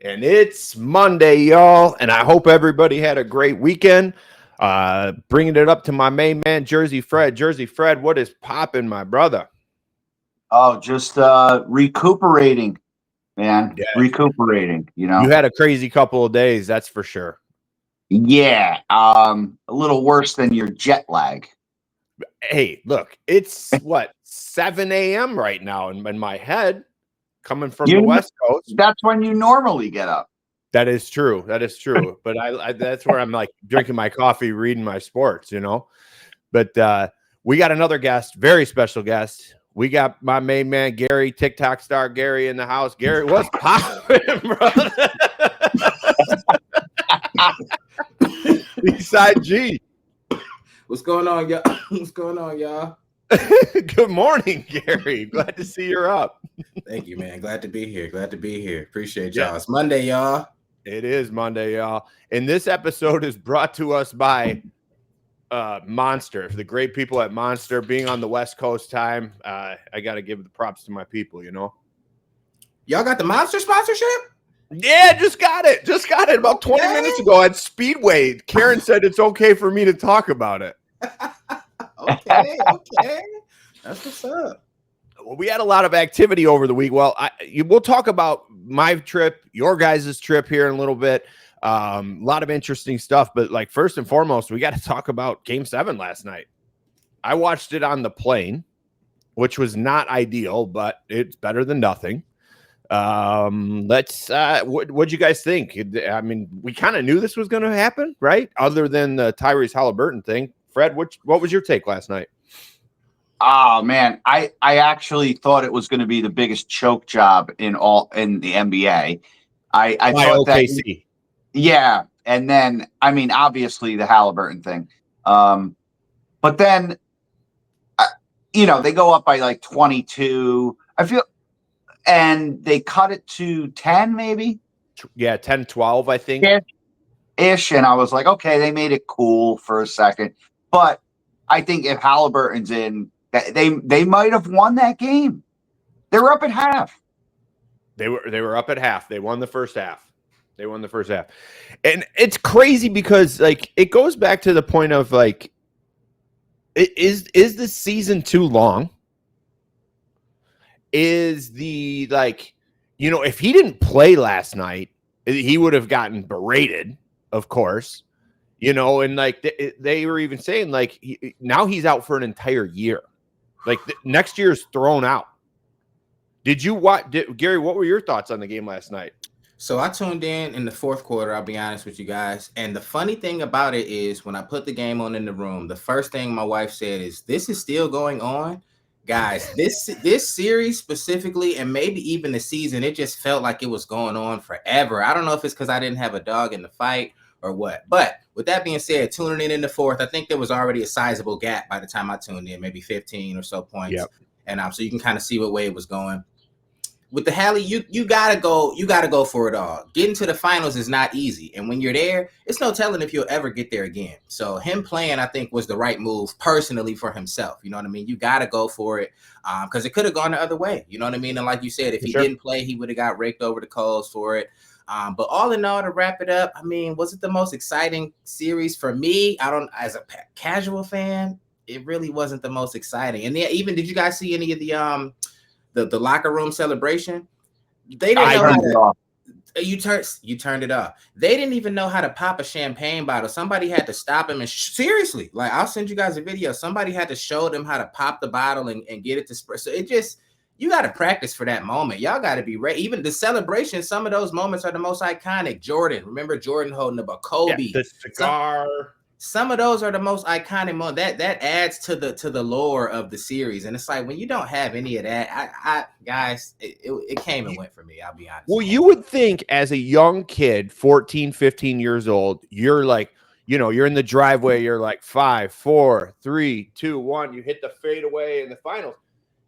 And it's Monday, y'all, and I hope everybody had a great weekend. Bringing it up to my main man, Jersey Fred. Jersey Fred, what is popping, my brother? Oh, just recuperating, man. Yeah. Recuperating, You had a crazy couple of days, that's for sure. Yeah, a little worse than your jet lag. Hey, look, it's what, 7 a.m. right now in my head, coming from the West Coast. That's when you normally get up. That is true. That is true. But I that's where I'm like drinking my coffee, reading my sports, you know. But we got another guest, very special guest. We got my main man, Gary, TikTok star Gary in the house. Gary, what's poppin', brother? Eastside G. What's going on, y'all? What's going on, y'all? Good morning, Gary. Glad to see you're up. Thank you, man. Glad to be here. Glad to be here. Appreciate y'all. It's Monday, y'all. It is Monday, y'all. And this episode is brought to us by Monster, the great people at Monster. Being on the West Coast time, I got to give the props to my people, you know. Y'all got the Monster sponsorship? Yeah, just got it. Just got it about 20 minutes ago at Speedway. Karen said it's okay for me to talk about it. Okay. That's what's up. Well, we had a lot of activity over the week. Well, we'll talk about my trip, your guys' trip here in a little bit. A lot of interesting stuff. But, like, first and foremost, we got to talk about Game 7 last night. I watched it on the plane, which was not ideal, but it's better than nothing. What'd you guys think? I mean, we kind of knew this was going to happen, right? Other than the Tyrese Haliburton thing. Fred, what was your take last night? Oh man, I actually thought it was going to be the biggest choke job in the NBA. I thought OKC. that, yeah, and then I mean, obviously the Haliburton thing, but then they go up by like 22. I feel. And they cut it to 10, maybe? Yeah, 10, 12, I think. Ish. And I was like, okay, they made it cool for a second. But I think if Haliburton's in, they might have won that game. They were up at half. They were up at half. They won the first half. And it's crazy because, like, it goes back to the point of, like, is the season too long? Is the, like, if he didn't play last night, he would have gotten berated, of course, and like they were even saying, like, now he's out for an entire year. Like, next year's thrown out. Did you watch, Gary, what were your thoughts on the game last night? So I tuned in the fourth quarter, I'll be honest with you guys. And the funny thing about it is when I put the game on in the room, the first thing my wife said is, this is still going on? Guys, this series specifically, and maybe even the season, it just felt like it was going on forever. I don't know if it's because I didn't have a dog in the fight or what. But with that being said, tuning in the fourth, I think there was already a sizable gap by the time I tuned in, maybe 15 or so points. Yep. And so you can kind of see what way it was going. With the Hallie, you gotta go for it all. Getting to the finals is not easy, and when you're there, it's no telling if you'll ever get there again. So him playing, I think, was the right move personally for himself. You know what I mean? You gotta go for it, because it could have gone the other way. You know what I mean? And like you said, if he didn't play, he would have got raked over the coals for it. But all in all, to wrap it up, I mean, was it the most exciting series for me? As a casual fan, it really wasn't the most exciting. And even, did you guys see any of the locker room celebration? They didn't know how to, you turned it off. They didn't even know how to pop a champagne bottle. Somebody had to stop him and seriously, like, I'll send you guys a video. Somebody had to show them how to pop the bottle and get it to spread. So it just, you got to practice for that moment. Y'all got to be ready. Even the celebration, some of those moments are the most iconic. Jordan, remember Jordan holding up a Kobe, the cigar. Some of those are the most iconic moments. That adds to the lore of the series. And it's like, when you don't have any of that, guys, it came and went for me. I'll be honest. Well, you would think as a young kid, 14, 15 years old, you're like, you're in the driveway. You're like 5, 4, 3, 2, 1. You hit the fadeaway in the finals.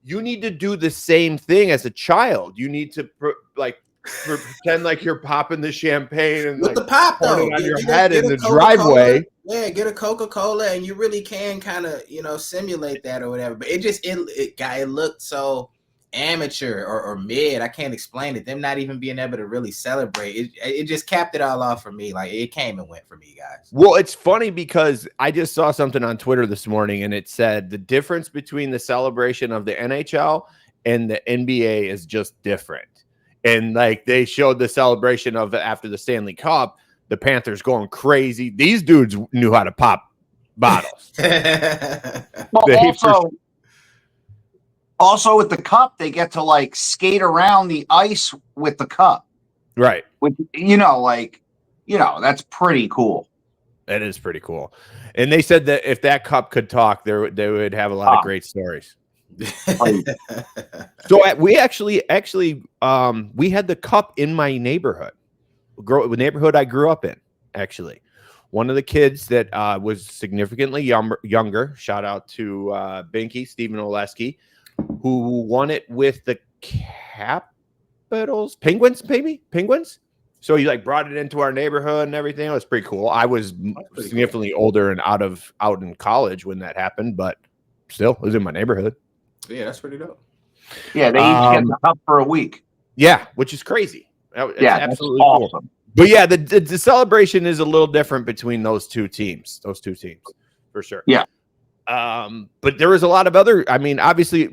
You need to do the same thing as a child. You need to pretend like you're popping the champagne and with the pop though on your head in the driveway. Yeah, get a Coca-Cola and you really can kind of simulate that or whatever. But it looked so amateur or mid. I can't explain it. Them not even being able to really celebrate. It just capped it all off for me. Like it came and went for me, guys. Well, it's funny because I just saw something on Twitter this morning and it said the difference between the celebration of the NHL and the NBA is just different. And like they showed the celebration of after the Stanley Cup, the Panthers going crazy. These dudes knew how to pop bottles. Well, also with the cup, they get to like skate around the ice with the cup. Right. Which, that's pretty cool. That is pretty cool. And they said that if that cup could talk, they would have a lot of great stories. So we actually we had the cup in my neighborhood I grew up in. Actually, one of the kids that was significantly younger, shout out to Binky Stephen Oleski, who won it with the Capitals, Penguins. So he like brought it into our neighborhood and everything. It was pretty cool. I was significantly older and out in college when that happened, but still it was in my neighborhood. Yeah, that's pretty dope. Yeah, they each get the cup for a week. Yeah, which is crazy. It's absolutely awesome. Cool. But yeah, the celebration is a little different between those two teams for sure. Yeah. But there was a lot of other. I mean, obviously,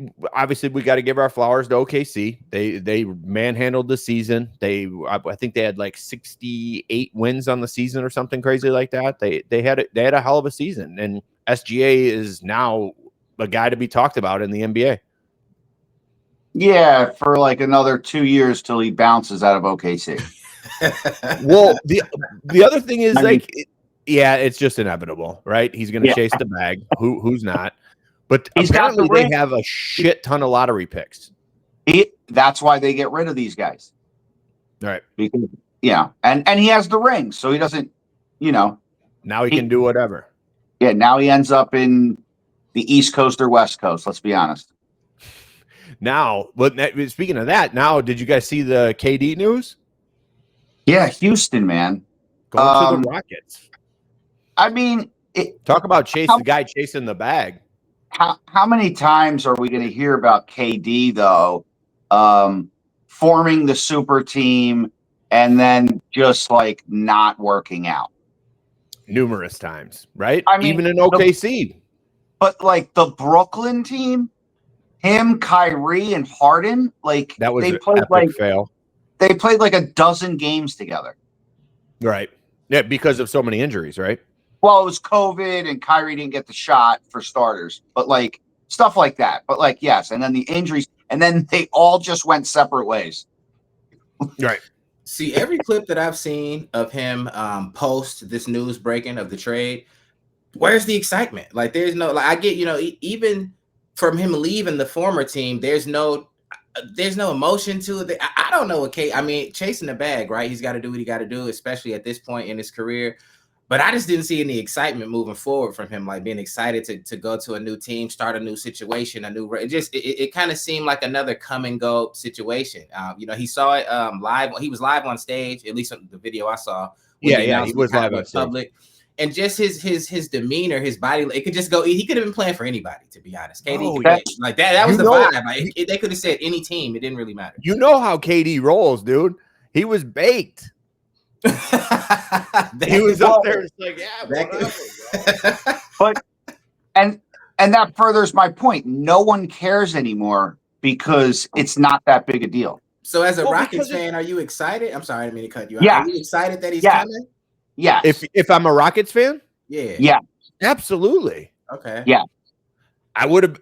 we got to give our flowers to OKC. They manhandled the season. I think they had like 68 wins on the season or something crazy like that. They had a hell of a season, and SGA is now a guy to be talked about in the NBA. Yeah, for like another 2 years till he bounces out of OKC. Well, the other thing is it's just inevitable, right? He's going to chase the bag. Who's not? But apparently they have a shit ton of lottery picks. That's why they get rid of these guys. Right. Because, and he has the ring, so he doesn't, Now he can do whatever. Yeah, now he ends up in the East Coast or West Coast, let's be honest. Now, but speaking of that, did you guys see the KD news? Yeah, Houston, man. Going to the Rockets. I mean, talk about the guy chasing the bag. How many times are we going to hear about KD, though, forming the super team and then just like not working out? Numerous times, right? I mean, even in OKC. But like the Brooklyn team, him, Kyrie, and Harden, like that was they played epic fail. They played like a dozen games together. Right. Yeah, because of so many injuries, right? Well, it was COVID and Kyrie didn't get the shot for starters, but like stuff like that. But like, yes. And then the injuries, and then they all just went separate ways. Right. See, every clip that I've seen of him post this news breaking of the trade, where's the excitement? Like, there's no, like, I get, even from him leaving the former team, there's no emotion to it. I don't know what chasing the bag, right? He's got to do what he got to do, especially at this point in his career. But I just didn't see any excitement moving forward from him, like being excited to go to a new team, start a new situation, it kind of seemed like another come and go situation. He saw it live. He was live on stage, at least on the video I saw. Yeah, he was live on public. And just his demeanor, his body, it could just go. He could have been playing for anybody, to be honest. KD, that was the vibe. Like, they could have said any team. It didn't really matter. You know how KD rolls, dude. He was baked. He was up there. It's like, yeah, but and that furthers my point. No one cares anymore because it's not that big a deal. So, as a Rockets fan, are you excited? I'm sorry, I didn't mean to cut you out. Yeah. Are you excited that he's coming? Yeah. If I'm a Rockets fan, yeah, absolutely. Okay. Yeah. I would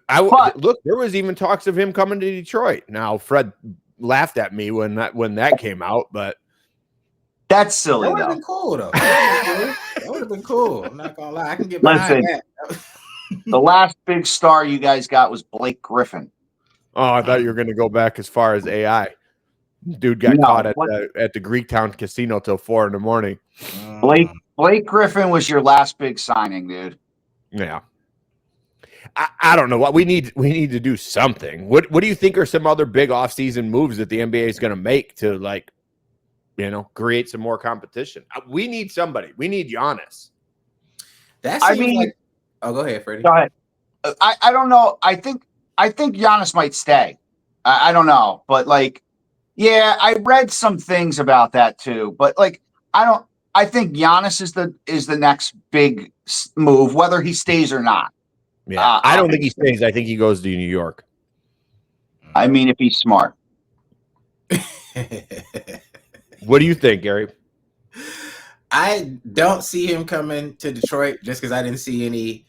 look. There was even talks of him coming to Detroit. Now, Fred laughed at me when that came out, but that's silly. That would have been cool, though. That would have been cool. I'm not gonna lie. I can get behind that. The last big star you guys got was Blake Griffin. Oh, I thought you were going to go back as far as AI. Dude got caught at the Greektown casino till 4 a.m. Blake Griffin was your last big signing, dude. Yeah. I don't know what we need to do something. What do you think are some other big offseason moves that the NBA is going to make to create some more competition? We need somebody. We need Giannis. Oh, go ahead, Freddie. Go ahead. I don't know. I think Giannis might stay. I don't know, but like, yeah, I read some things about that too. But like, I think Giannis is the next big move, whether he stays or not. Yeah, I don't think he stays. I think he goes to New York. I mean, if he's smart. What do you think, Gary? I don't see him coming to Detroit just because I didn't see any.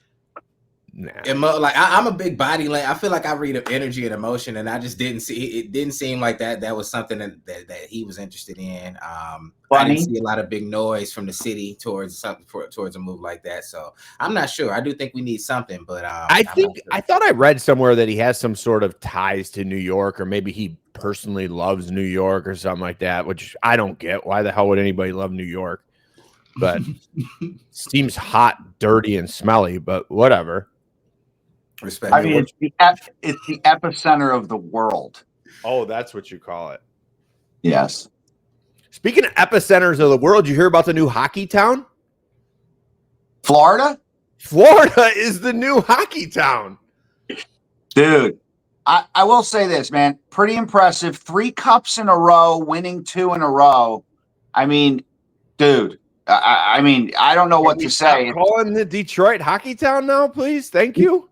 Like I'm a big body language. I feel like I read energy and emotion, and I just didn't see. It didn't seem like that was something that he was interested in. I didn't see a lot of big noise from the city towards a move like that. So I'm not sure. I do think we need something, but I thought I read somewhere that he has some sort of ties to New York, or maybe he personally loves New York or something like that, which I don't get. Why the hell would anybody love New York? But seems hot, dirty, and smelly. But whatever. Respect. I mean, it's the epicenter of the world. Oh, that's what you call it. Yes. Speaking of epicenters of the world, you hear about the new hockey town? Florida? Florida is the new hockey town. Dude, I will say this, man. Pretty impressive. 3 cups in a row, winning 2 in a row. I mean, dude, I mean, I don't know what to say. Calling the Detroit hockey town now, please? Thank you.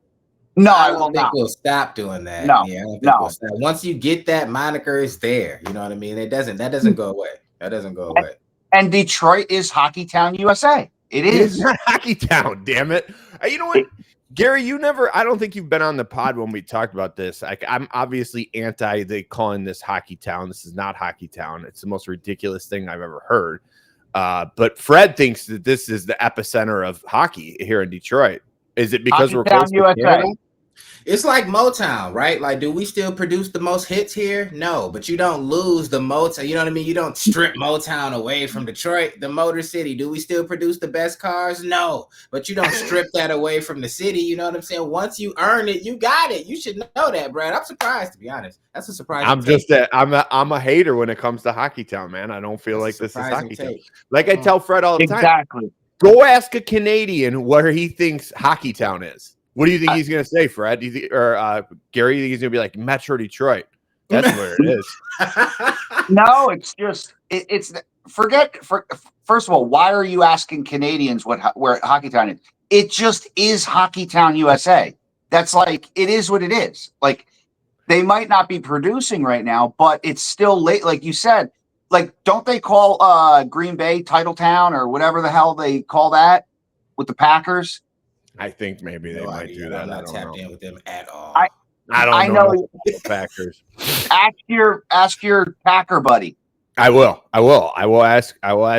No, I don't think we'll stop doing that. No, yeah, I don't think we'll stop. Once you get that moniker, it's there. You know what I mean? That doesn't go away. That doesn't go away. And Detroit is Hockey Town, USA. It is not Hockey Town. Damn it! You know what, Gary? I don't think you've been on the pod when we talked about this. I'm obviously anti they calling this Hockey Town. This is not Hockey Town. It's the most ridiculous thing I've ever heard. But Fred thinks that this is the epicenter of hockey here in Detroit. Is it because we're close to Canada? It's like Motown, right? Like, do we still produce the most hits here? No, but you don't lose the Motown. You know what I mean? You don't strip Motown away from Detroit, the Motor City. Do we still produce the best cars? No, but you don't strip that away from the city. You know what I'm saying? Once you earn it, you got it. You should know that, Brad. I'm surprised, to be honest. That's a surprise. I'm a hater when it comes to Hockey Town, man. I don't feel like this is Hockey Town. Like I tell Fred all the time. Exactly. Go ask a Canadian where he thinks Hockey Town is. What do you think he's going to say, Fred? Do you think, or Gary? You think he's going to be like Metro Detroit? That's where it is. No, it's just it's first of all, why are you asking Canadians where Hockey Town is? It just is Hockey Town, USA. That's like it is what it is. Like they might not be producing right now, but it's still late. Like you said, like don't they call Green Bay Titletown or whatever the hell they call that with the Packers? I think maybe they might do that. I'm not tapped in with them at all. I don't know Packers. Ask your Packer buddy. I will ask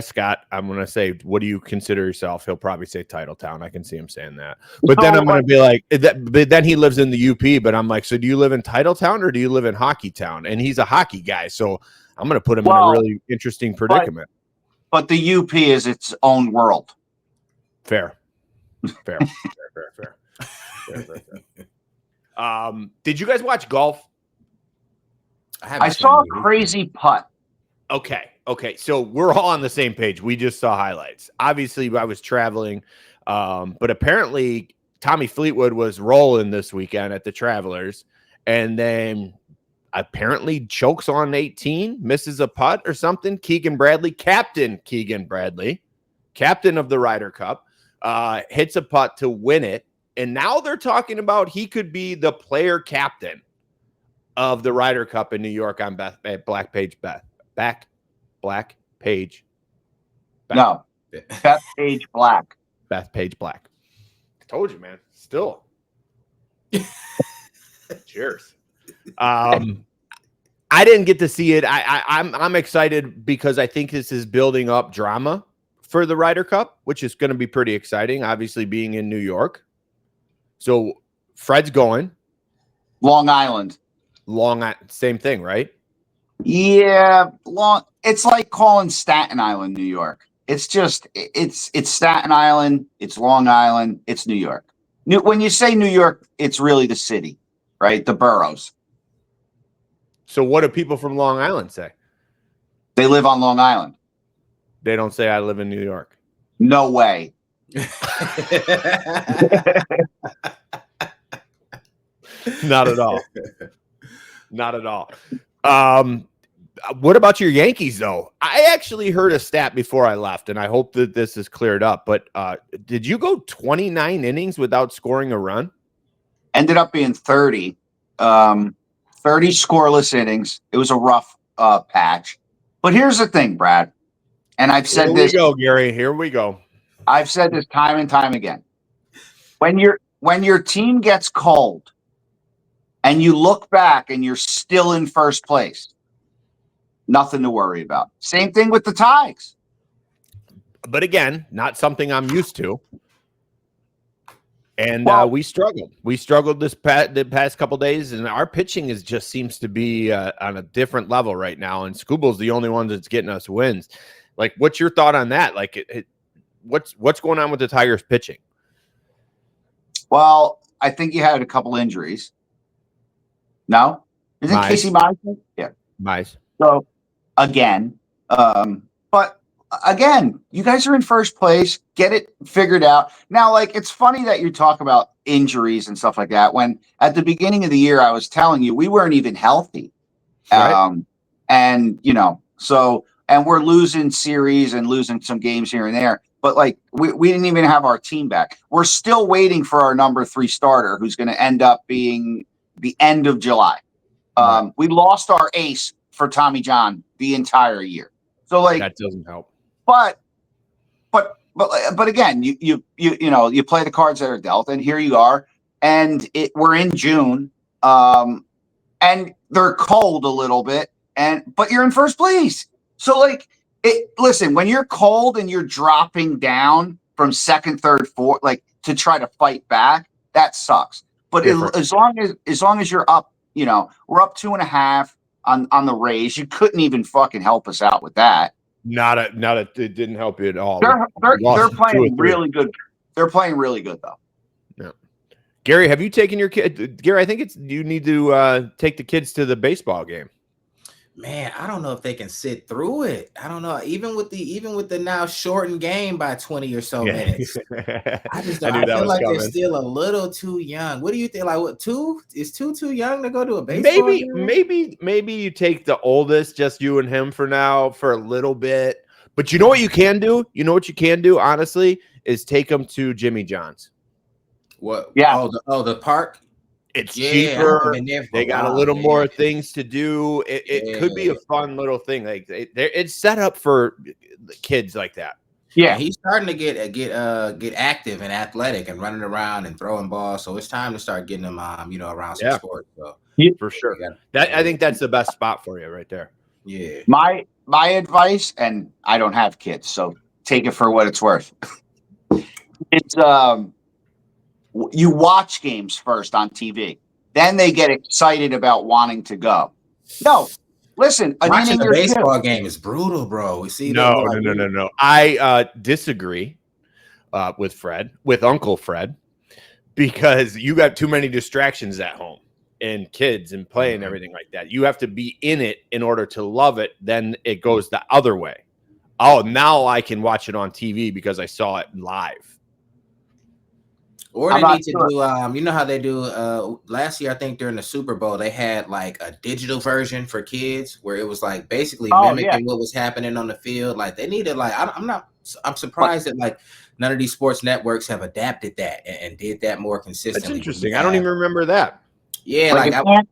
Scott. I'm going to say, what do you consider yourself? He'll probably say Titletown. I can see him saying that. But then I'm going to be like, but then he lives in the UP. But I'm like, so do you live in Titletown or do you live in Hockey Town? And he's a hockey guy, so I'm going to put him in a really interesting predicament. But the UP is its own world. Fair. Did you guys watch golf? I saw a crazy putt. Okay. So we're all on the same page. We just saw highlights. Obviously, I was traveling, but apparently Tommy Fleetwood was rolling this weekend at the Travelers, and then apparently chokes on 18, misses a putt or something. Captain Keegan Bradley, captain of the Ryder Cup, hits a putt to win it. And now they're talking about he could be the player captain of the Ryder Cup in New York on Bethpage. No, Bethpage Black. Bethpage Black. I told you, man. Still. Cheers. I didn't get to see it. I'm excited because I think this is building up drama for the Ryder Cup, which is going to be pretty exciting, obviously being in New York. So Fred's going. Long Island. Same thing, right? Yeah, it's like calling Staten Island, New York. It's just it's Staten Island, it's Long Island, it's New York. When you say New York, it's really the city, right? The boroughs. So what do people from Long Island say? They live on Long Island. They don't say I live in New York. No way. Not at all. Not at all. What about your Yankees, though? I actually heard a stat before I left, and I hope that this is cleared up. But did you go 29 innings without scoring a run? Ended up being 30. 30 scoreless innings. It was a rough patch. But here's the thing, Brad, and I've said this. Here we go, Gary. Here we go. I've said this time and time again. When your team gets cold and you look back and you're still in first place, nothing to worry about. Same thing with the Tigers. But again, not something I'm used to. And we struggled. We struggled the past couple days, and our pitching just seems to be on a different level right now. And Scooble's the only one that's getting us wins. Like, what's your thought on that? Like, what's going on with the Tigers pitching? Well, I think you had a couple injuries. No, is it Casey Mize? Yeah, Mize. So again, but again, you guys are in first place. Get it figured out. Now, like, it's funny that you talk about injuries and stuff like that, when at the beginning of the year, I was telling you we weren't even healthy. Right. And, and we're losing series and losing some games here and there. But, like, we didn't even have our team back. We're still waiting for our number 3 starter, who's going to end up being the end of July. We lost our ace for Tommy John the entire year. So, like, that doesn't help. But again, you play the cards that are dealt, and here you are, and we're in June, and they're cold a little bit, but you're in first place. So, like, listen, when you're cold and you're dropping down from second, third, fourth, like, to try to fight back, that sucks. But as long as you're up, we're up 2.5 on the Rays. You couldn't even fucking help us out with that. It didn't help you at all. They're playing really good. They're playing really good, though. Yeah. Gary, have you taken your kid? Gary, I think you need to take the kids to the baseball game. Man, I don't know if they can sit through it. I don't know. Even with the now shortened game by 20 or so minutes. I feel like they're still a little too young. What do you think? Like, what, 2? Is 2 too young to go to a baseball game? Maybe you take the oldest, just you and him for now, for a little bit. But you know what you can do? You know what you can do, honestly, is take them to Jimmy John's. What? Yeah. Oh, the park? It's cheaper. They got a little more things to do. It could be a fun little thing. Like, it's set up for kids like that. Yeah, he's starting to get active and athletic and running around and throwing balls. So it's time to start getting him, around some sports. So for sure, I think that's the best spot for you right there. Yeah. My advice, and I don't have kids, so take it for what it's worth. It's you watch games first on TV. Then they get excited about wanting to go. No, listen. Watching the baseball game is brutal, bro. We see no. I disagree with Uncle Fred, because you got too many distractions at home and kids and play and everything like that. You have to be in it in order to love it. Then it goes the other way. Oh, now I can watch it on TV because I saw it live. Or they need to do, you know how they do last year, I think during the Super Bowl, they had like a digital version for kids where it was like basically mimicking what was happening on the field. Like, they needed, like, I'm surprised that like none of these sports networks have adapted that and did that more consistently. That's interesting. I don't even remember that. Yeah. Like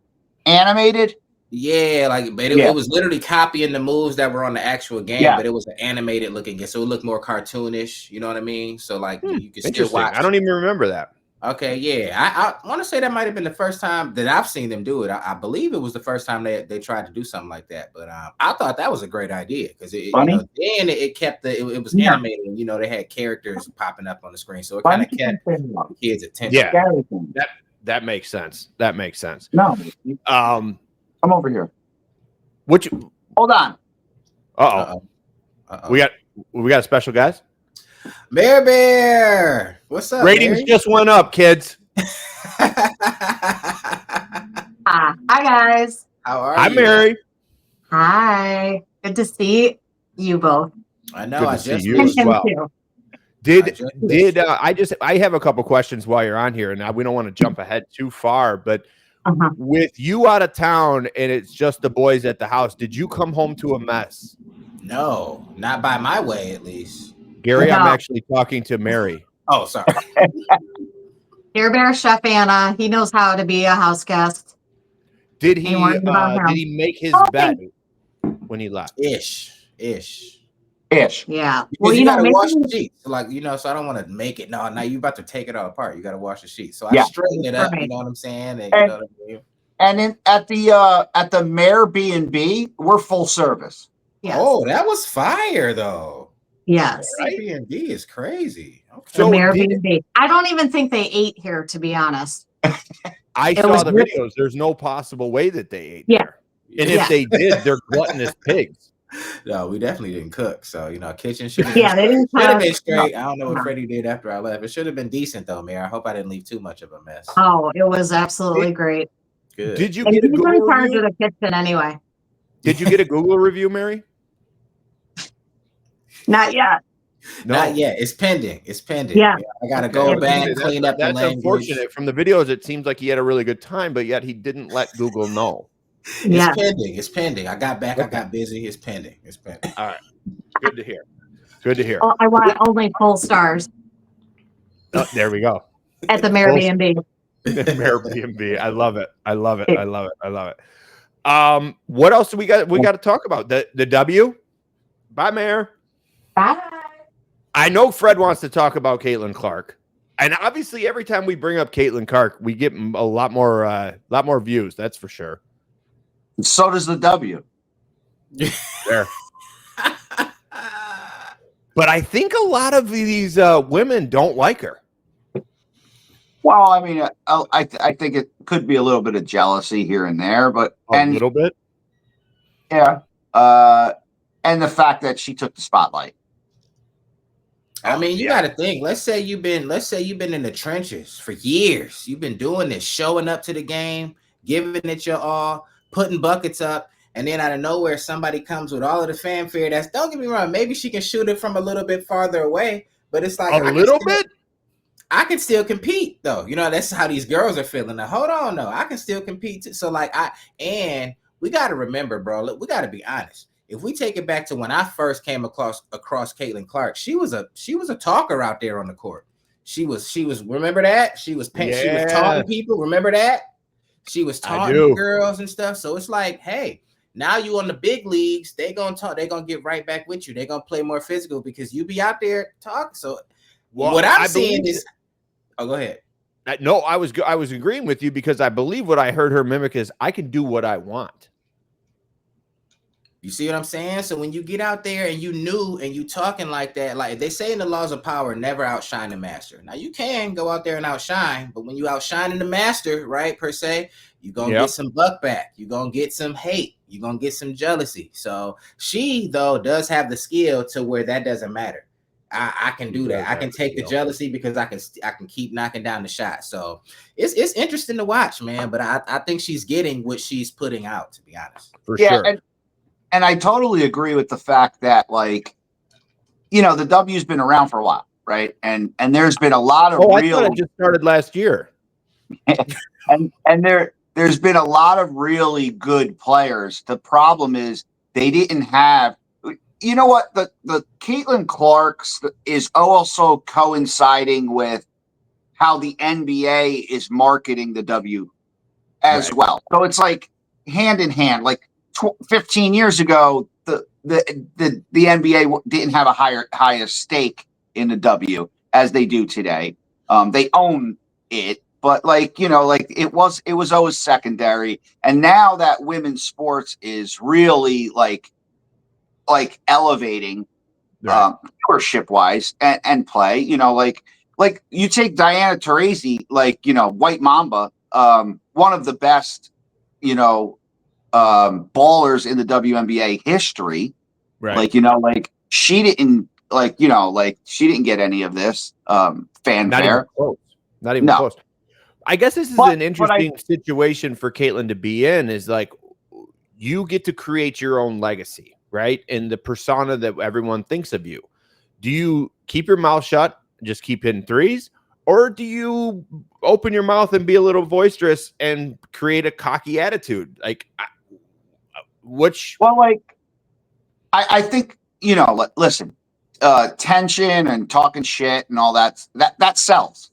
animated? Yeah, like, but it was literally copying the moves that were on the actual game, but it was an animated looking game, so it looked more cartoonish. You know what I mean? So, like, you can still watch. I don't even remember that. Okay, yeah, I want to say that might have been the first time that I've seen them do it. I believe it was the first time they tried to do something like that. But I thought that was a great idea because then it kept it was animated. And, they had characters popping up on the screen, so it kind of kept the kids' attention. Yeah, that makes sense. That makes sense. No, come over here. Hold on. Uh-oh. We got a special guest. Bear, what's up? Ratings just went up, kids. Hi guys. How are you? Hi, Mary. Hi. Good to see you both. I know. Good to see you as well. I have a couple questions while you're on here, and we don't want to jump ahead too far, but with you out of town and it's just the boys at the house, did you come home to a mess? No, not by my way, at least. Gary, No. I'm actually talking to Mary. Oh, sorry. Dear Bear Chef Anna, he knows how to be a house guest. Did he Ain't worried about him. did he make his bed when he left? Ish. Yeah. Well, you gotta maybe wash the sheets, so I don't want to make it. No, now you about to take it all apart. You gotta wash the sheets. So I straighten it up. Right. You know what I'm saying? And, you know what I mean? And at the Mare B&B, we're full service. Yes. Oh, that was fire though. Yes. Right? Airbnb is crazy. Okay. So Airbnb. I don't even think they ate here, to be honest. I saw the videos. There's no possible way that they ate there. And if they did, they're gluttonous pigs. No, we definitely didn't cook. So, kitchen should have they didn't been straight. I don't know what Freddie did after I left. It should have been decent though, Mayor. I hope I didn't leave too much of a mess. Oh, it was absolutely great. Good. Did you And get a he's in Google charge review? of the kitchen anyway. Did you get a Google review, Mary? Not yet. No. Not yet. It's pending. Yeah. I gotta go back and clean up the That's language. unfortunate. From the videos, it seems like he had a really good time, but yet he didn't let Google know. It's pending. I got back. I got busy. It's pending. All right. Good to hear. Good to hear. Oh, I want only full stars Oh, there we go. at the Mare B&B. Airbnb. I love it. I love it. I love it. I love it. What else do we got? We got to talk about the W. Bye, Mayor. Bye. I know Fred wants to talk about Caitlin Clark, and obviously, every time we bring up Caitlin Clark, we get a lot more views. That's for sure. So does the W. There. But I think a lot of these women don't like her. Well, I mean, I think it could be a little bit of jealousy here and there, but A little bit. Yeah. And the fact that she took the spotlight. I mean, you got to think. Let's say you've been in the trenches for years. You've been doing this, showing up to the game, giving it your all, putting buckets up, and then out of nowhere, somebody comes with all of the fanfare. Don't get me wrong. Maybe she can shoot it from a little bit farther away, but it's like A little bit. I can still compete though. That's how these girls are feeling. Now, hold on, though. I can still compete too. So and we got to remember, bro. Look, we got to be honest. If we take it back to when I first came across Caitlin Clark, she was a talker out there on the court. She was remember that? She was taunting people. Remember that? She was taunting girls and stuff. So it's like, hey, now you on the big leagues, they gonna talk, they gonna get right back with you. They gonna play more physical because you be out there talking. So what I'm seeing is go ahead. No, I was agreeing with you because I believe what I heard her mimic is I can do what I want. You see what I'm saying? So when you get out there and you talking like that, like they say in the laws of power, never outshine the master. Now you can go out there and outshine, but when you outshining the master, right, per se, you're going to get some buck back. You're going to get some hate. You're going to get some jealousy. So she, though, does have the skill to where that doesn't matter. I can do that. I can take the jealousy because I can keep knocking down the shot. So it's interesting to watch, man. But I think she's getting what she's putting out, to be honest. For sure. And I totally agree with the fact that, the W's been around for a while, right? And there's been a lot of I thought it just started last year. and there's been a lot of really good players. The problem is they didn't have. You know what? The Caitlin Clark's is also coinciding with how the NBA is marketing the W as well. So it's like hand in hand. Like 15 years ago, the NBA didn't have a highest stake in the W as they do today. They own it, but it was always secondary. And now that women's sports is really like elevating viewership wise and play, like you take Diana Taurasi, White Mamba, one of the best, ballers in the WNBA history. Right. She didn't she didn't get any of this fanfare. Not even close. I guess this is an interesting situation for Caitlin to be in, is like you get to create your own legacy, right? And the persona that everyone thinks of you. Do you keep your mouth shut, just keep hitting threes, or do you open your mouth and be a little boisterous and create a cocky attitude? Like, which? Well, like, I think, listen, tension and talking shit and all that sells.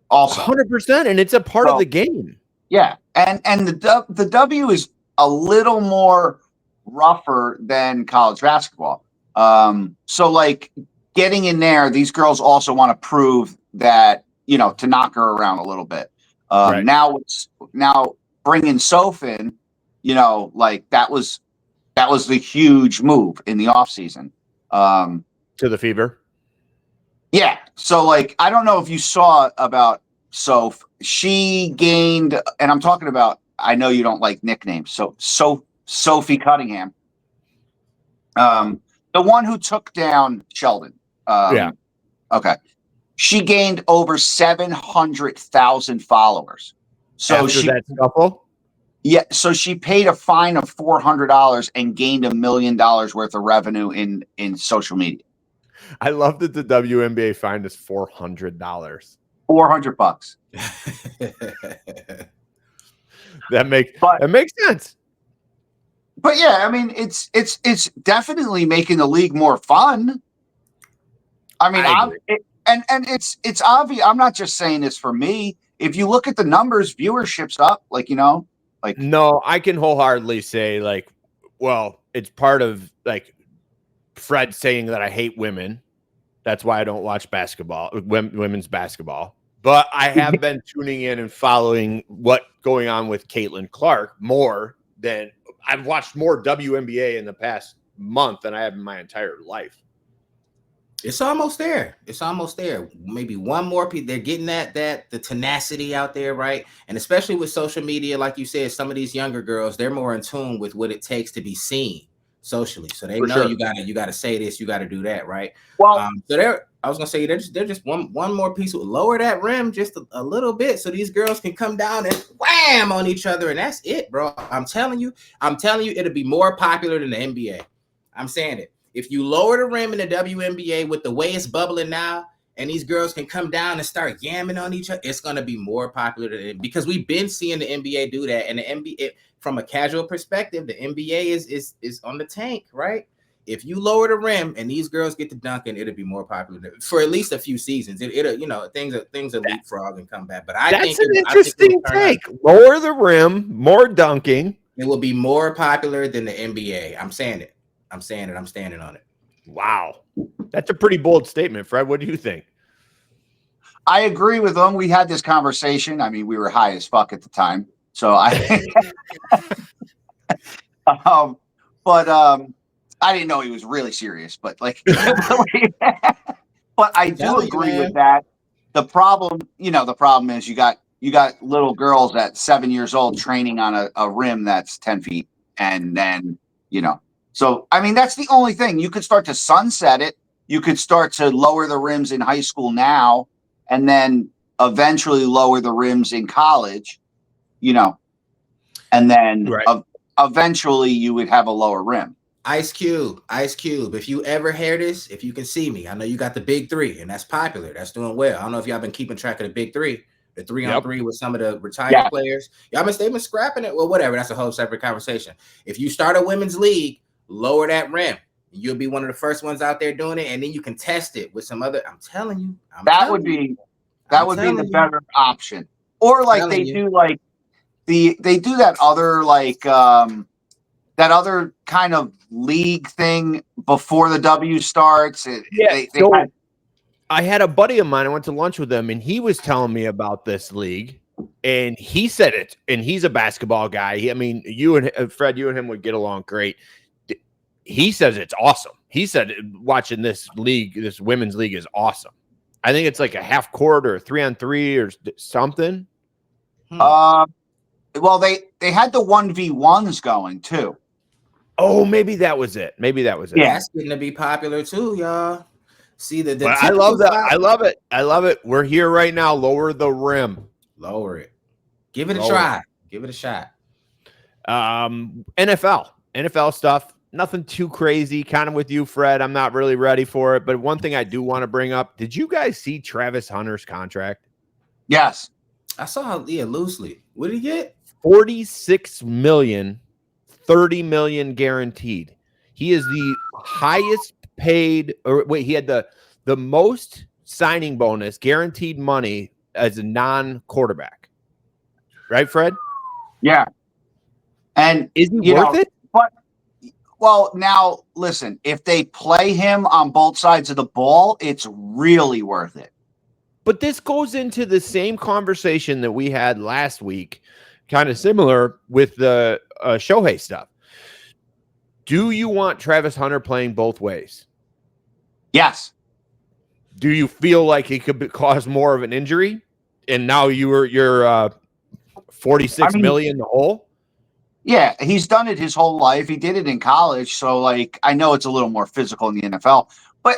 Also, 100%, and it's a part of the game. Yeah, and the W is a little more rougher than college basketball. So like getting in there, these girls also want to prove that, to knock her around a little bit. Right. Now bringing Soph in, like that was the huge move in the offseason. To the Fever. Yeah. So like, I don't know if you saw about Soph. She gained, and I'm talking about, I know you don't like nicknames. So Sophie Cunningham, the one who took down Sheldon. Yeah. Okay. She gained over 700,000 followers. So after that scuffle? Yeah. So she paid a fine of $400 and gained $1 million worth of revenue in social media. I love that the WNBA fine is $400. $400. That makes sense. But yeah, I mean, it's definitely making the league more fun. I mean, and it's obvious. I'm not just saying this for me. If you look at the numbers, viewership's up. No, I can wholeheartedly say it's part of like Fred saying that I hate women. That's why I don't watch basketball, women's basketball. But I have been tuning in and following what's going on with Caitlin Clark more than I've watched more WNBA in the past month than I have in my entire life. It's almost there. Maybe one more piece. They're getting the tenacity out there, right? And especially with social media, like you said, some of these younger girls, they're more in tune with what it takes to be seen socially. So they know you gotta say this, you gotta do that, right? Well, I was gonna say they're just one more piece. Lower that rim just a little bit, so these girls can come down and wham on each other, and that's it, bro. I'm telling you, it'll be more popular than the NBA. I'm saying it. If you lower the rim in the WNBA with the way it's bubbling now, and these girls can come down and start yamming on each other, it's gonna be more popular because we've been seeing the NBA do that, and the NBA, from a casual perspective, the NBA is on the tank, right? If you lower the rim and these girls get to dunking, it'll be more popular for at least a few seasons. It'll things will leapfrog and come back. But that's an interesting take. Lower the rim, more dunking. It will be more popular than the NBA. I'm saying it. I'm standing on it. Wow. That's a pretty bold statement, Fred. What do you think? I agree with them. We had this conversation. I mean, we were high as fuck at the time. So I didn't know he was really serious, but but I do agree with that. The problem is you got little girls at 7 years old training on a rim that's 10 feet. And then, so, I mean, that's the only thing. You could start to sunset it. You could start to lower the rims in high school now, and then eventually lower the rims in college, and then eventually you would have a lower rim. Ice Cube. If you ever hear this, if you can see me, I know you got the big three, and that's popular. That's doing well. I don't know if y'all been keeping track of the big three, the 3-on-3 with some of the retired players. They've been scrapping it. Well, whatever. That's a whole separate conversation. If you start a women's league, lower that rim. You'll be one of the first ones out there doing it, and then you can test it with some other. I'm telling you, that would be the better option. Or like they do that other that other kind of league thing before the W starts. I had a buddy of mine. I went to lunch with him, and he was telling me about this league, and he said it. And he's a basketball guy. I mean, you and Fred, you and him would get along great. He says it's awesome. He said watching this league, this women's league, is awesome. I think it's like a half court or 3-on-3 or something. Well, they had the 1v1s going too. Oh, maybe that was it. Yeah, that's going to be popular too, y'all. See the I love that. I love it. We're here right now. Lower the rim. Lower it. Give it a try. Give it a shot. NFL stuff. Nothing too crazy. Kind of with you, Fred. I'm not really ready for it. But one thing I do want to bring up: did you guys see Travis Hunter's contract? Yes. I saw, loosely. What did he get? $46 million, $30 million guaranteed. He is the highest paid, or wait, he had the most signing bonus, guaranteed money as a non-quarterback. Right, Fred? Yeah. And is he worth it? But well, now listen, if they play him on both sides of the ball, it's really worth it. But this goes into the same conversation that we had last week, kind of similar with the Shohei stuff. Do you want Travis Hunter playing both ways? Yes. Do you feel like he could cause more of an injury? And now you're $46 million in the hole? Yeah, he's done it his whole life. He did it in college, so like I know it's a little more physical in the NFL.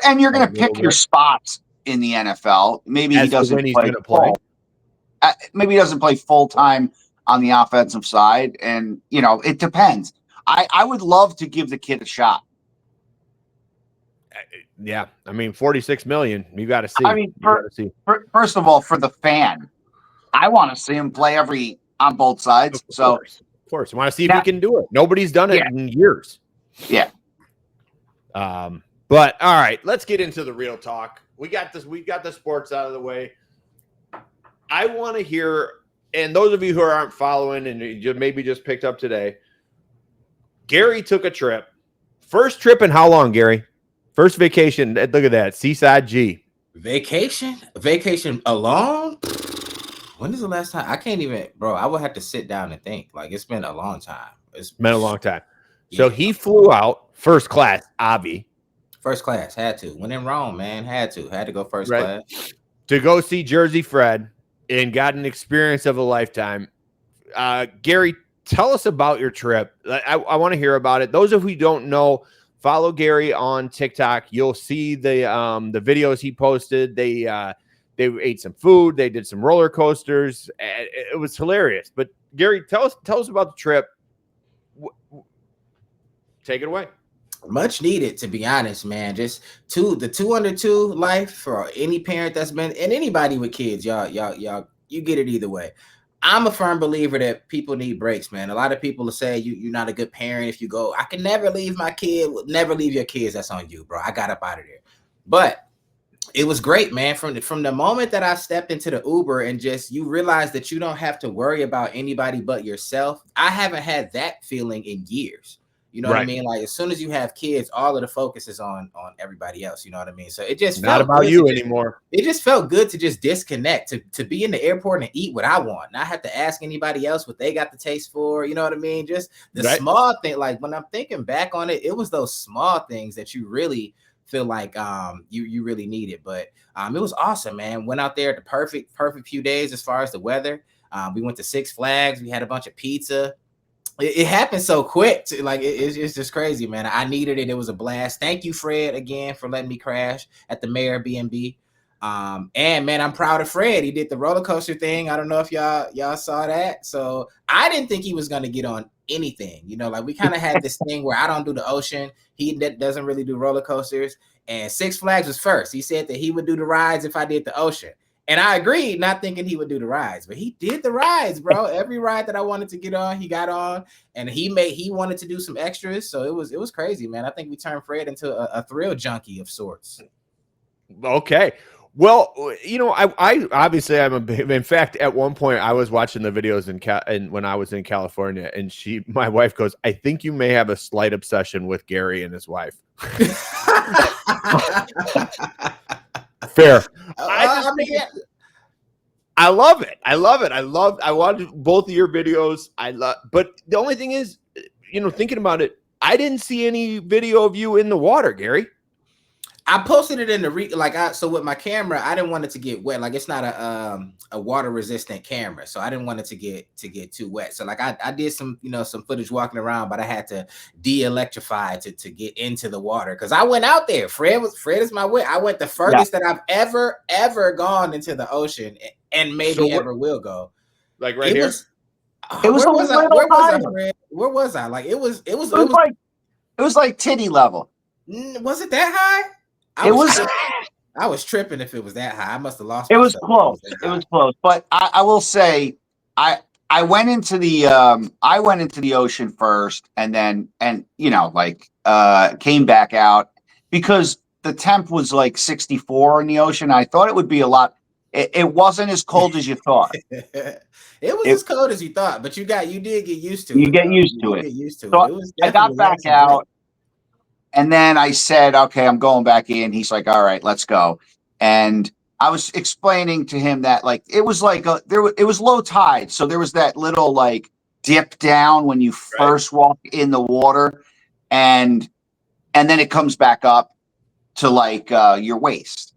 And you're going to pick your spots in the NFL. Maybe he doesn't play. Maybe he doesn't play full time on the offensive side, and it depends. I would love to give the kid a shot. Yeah, I mean, $46 million. You got to see. I mean, first of all, for the fan, I want to see him play on both sides. Of course, I want to see if he can do it. Nobody's done it in years. Yeah. But all right, let's get into the real talk. We got this. We got the sports out of the way. I want to hear, and those of you who aren't following and you maybe just picked up today, Gary took a trip. First trip in how long, Gary? First vacation. Look at that. Seaside G. Vacation alone? When is the last time? I can't even, bro. I would have to sit down and think. Like, it's been a long time. It's been a long time. So he flew out first class, Avi. First class, had to. When in Rome, man, had to go first class. To go see Jersey Fred and got an experience of a lifetime. Gary, tell us about your trip. I want to hear about it. Those of you who don't know, follow Gary on TikTok. You'll see the videos he posted. They ate some food. They did some roller coasters. It was hilarious. But Gary, tell us about the trip. Take it away. Much needed, to be honest, man. Just the 2 under 2 life for any parent that's been, and anybody with kids, y'all, you get it either way. I'm a firm believer that people need breaks, man. A lot of people will say you're not a good parent if you go, I can never leave my kid. Never leave your kids. That's on you, bro. I got up out of there. But it was great, man. From the moment that I stepped into the Uber and just you realize that you don't have to worry about anybody but yourself. I haven't had that feeling in years. You know what I mean? Like, as soon as you have kids, all of the focus is on everybody else. You know what I mean? So it just not about you anymore. It just felt good to just disconnect, to be in the airport and eat what I want, not have to ask anybody else what they got the taste for. You know what I mean? Just the small thing. Like, when I'm thinking back on it, it was those small things that you really feel like you really needed. But it was awesome, man. Went out there at the perfect few days as far as the weather. We went to Six Flags. We had a bunch of pizza. It happened so quick. It's just crazy, man. I needed it. It was a blast. Thank you, Fred, again, for letting me crash at the Mayor B&B. And man, I'm proud of Fred. He did the roller coaster thing. I don't know if y'all saw that. So I didn't think he was going to get on anything. You know, like, we kind of had this thing where I don't do the ocean. He doesn't really do roller coasters. And Six Flags was first. He said that he would do the rides if I did the ocean. And I agreed, not thinking he would do the rides, but he did the rides, bro. Every ride that I wanted to get on, he got on, and he wanted to do some extras. So it was crazy, man. I think we turned Fred into a thrill junkie of sorts. Okay. Well, you know, I obviously in fact, at one point I was watching the videos and when I was in California, and my wife goes, I think you may have a slight obsession with Gary and his wife. Fair. I love it. I watched both of your videos. But the only thing is, you know, thinking about it, I didn't see any video of you in the water, Gary. I posted it in the so with my camera, I didn't want it to get wet. Like, it's not a water resistant camera, so I didn't want it to get too wet. So like I did some footage walking around, but I had to de-electrify to get into the water because I went out there. Fred is my way. I went the furthest that I've ever gone into the ocean, and maybe ever will go. Like right here. Where was I? Where was I? Like it was was like titty level. Was it that high? I was tripping if it was that high. I must have lost. It was close. It was close. But I will say, I went into the ocean first, and then came back out because the temp was like 64 in the ocean. I thought it would be a lot. It wasn't as cold as you thought. It was as cold as you thought, but you did get used to it. You get used to it. Get used to so it. It was I got back out, and then I said, "Okay, I'm going back in." He's like, "All right, let's go." And I was explaining to him that it was like it was low tide, so there was that little like dip down when you first walk in the water, and then it comes back up to like your waist,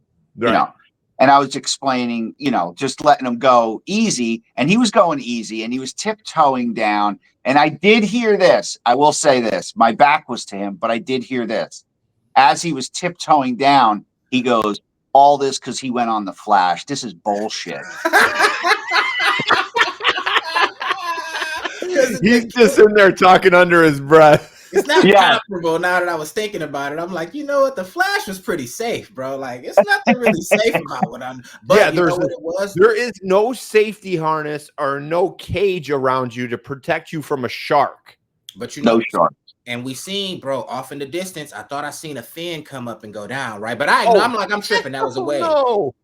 And I was explaining, just letting him go easy, and he was going easy, and he was tiptoeing down. And I did hear this. I will say this: my back was to him, but I did hear this as he was tiptoeing down. He goes, "All this because he went on the Flash. This is bullshit." He's just in there talking under his breath. It's not comparable now that I was thinking about it. I'm like, you know what? The Flash was pretty safe, bro. Like, it's nothing really safe about what I'm. But you know what it was? There is no safety harness or no cage around you to protect you from a shark. But no shark. And we seen, bro, off in the distance. I thought I seen a fin come up and go down, right? But I'm tripping. That was a wave. No.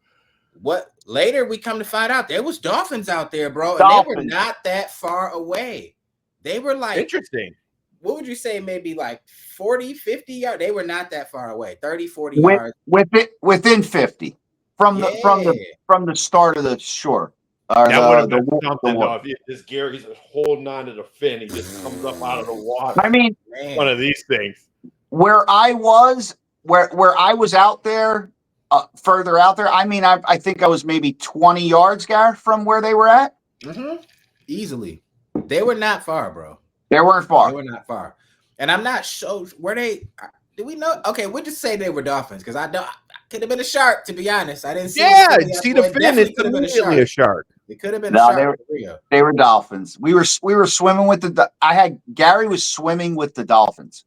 What later we come to find out there was dolphins out there, bro, and they were not that far away. They were like interesting. What would you say? Maybe like 40, 50 yards. They were not that far away. 30, 40 yards. Within 50 from the start of the shore. That would have been something though. If this Gary's holding on to the fin, he just comes up out of the water. I mean, one of these things. Where I was out there, further out there. I mean, I think I was maybe 20 yards, Gareth, from where they were at. Mm-hmm. Easily, they were not far, bro. They weren't far. They were not far, and I'm not sure were they. Do we know? Okay, we'll just say they were dolphins because I don't. Could have been a shark, to be honest. I didn't see. Yeah, see the fin. It's immediately a shark. It could have been a shark. They were dolphins. We were swimming with Gary was swimming with the dolphins.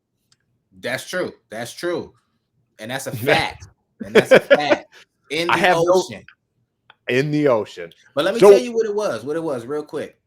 That's true. That's true, and that's a fact. In the ocean. In the ocean. But let me tell you what it was real quick.